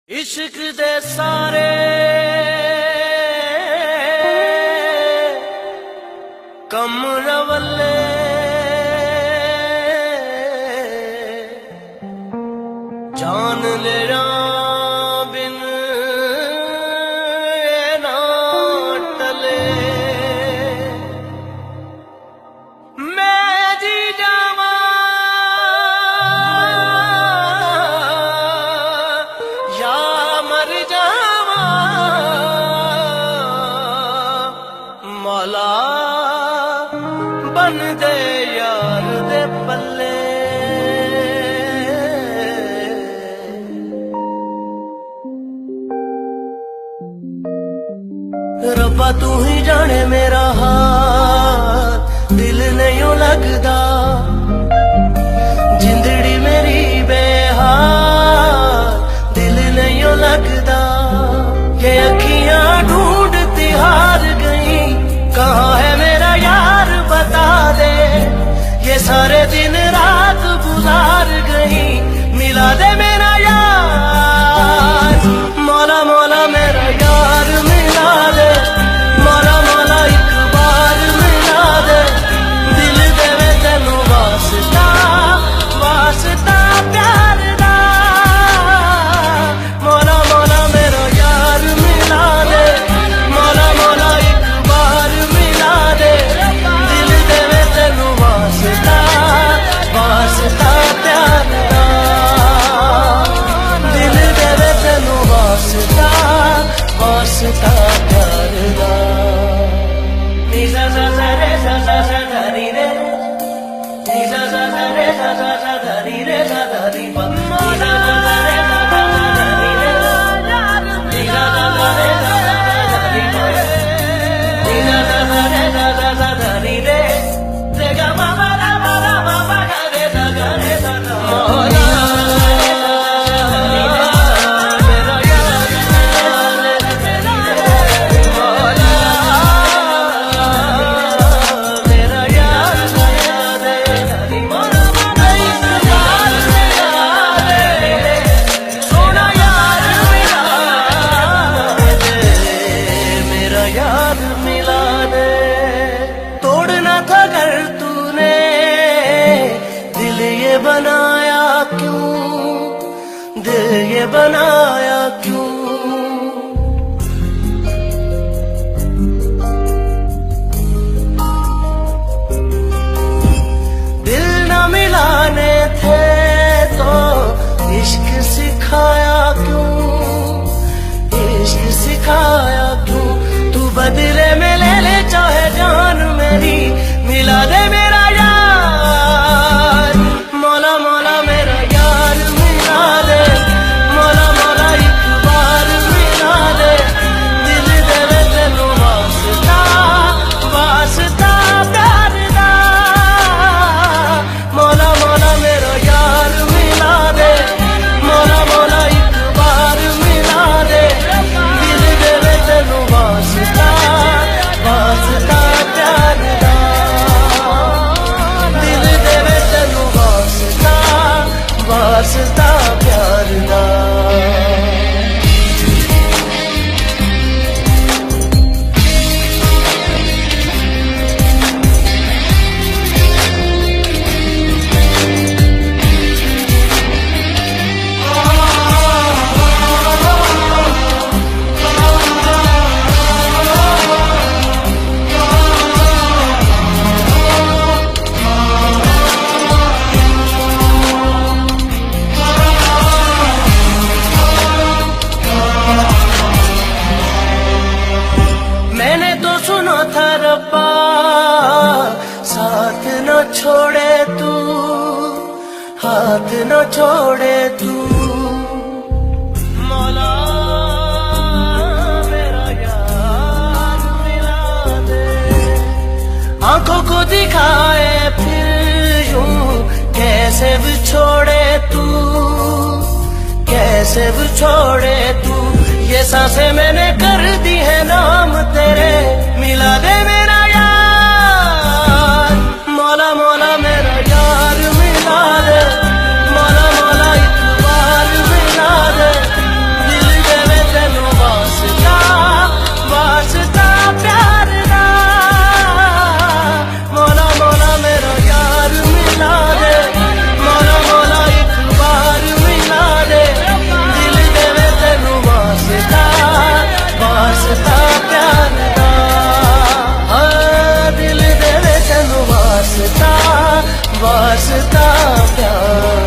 इश्क दे सारे कम रवले जान ले बिन ना टले मैं जी जावा या मर जावा मौला बन दे यार दे पल्ले रब्बा तू ही जाने मेरा हाल दिल नहीं लगदा जिंदड़ी मेरी बेहाल दिल नहीं लगदा ये अखियां ढूंढती हार गई कहाँ है मेरा यार बता दे ये सारे दिन रात गुजार गई मिला दे मेरा यार मौला मौला मेरा यार मिला दे मौला मौला एक बार मिला दे दिल देवे तेनू वास्ता वास्ता प्यार दा मौला मौला मेरा यार मिला दे मौला मौला एक बार मिला दे दिल देवे तेनू वास्ता वास्ता प्यार दा दिल देवे तेनू वास्ता वास्ता प्यार दा नी सा सा सा रे सा सा सा धा नी रे नी सा सा सा रे सा सा सा धा नी रे सा धा नी पा नी सा सा सा रे सा सा सा धा नी रे नी सा सा सा रे सा सा सा धा नी रे नी सा सा सा रे सा सा सा धा नी रे रे गा मा मा रा मा रा मा मा गा रे सा धा मौला यार मिला दे तोड़ना था घर तूने दिल ये बनाया क्यों दिल ये बनाया क्यों दिल न मिलाने थे तो इश्क सिखाया क्यों इश्क सिखाया क्यों बदले में ले ले चाहे जान मेरी मिला दे मेरा यार मौला मौला मेरा यार मिला दे मौला मौला एक बार मिला दे दिल दे तेनू वास्ता वास्ता प्यार दा मौला मौला मेरा यार मिला दे मौला मौला एक बार मिला दे दिल दे तेनू वास्ता वास्ता प्यार दा दिल देवे तेनू वास्ता वास्ता प्यार दा मैंने तो सुना था रब्बा साथ न छोड़े तू हाथ न छोड़े तू मौला मेरा यार मिला दे आंखों को दिखाए फिर यूं कैसे भी छोड़े तू कैसे भी छोड़े तू ये सांसें मैंने कर दी है नाम तेरे मिला दे मेरा यार मौला मौला मेरा यार मिला दे मौला मौला एक बार मिला दे दिल करता प्यार।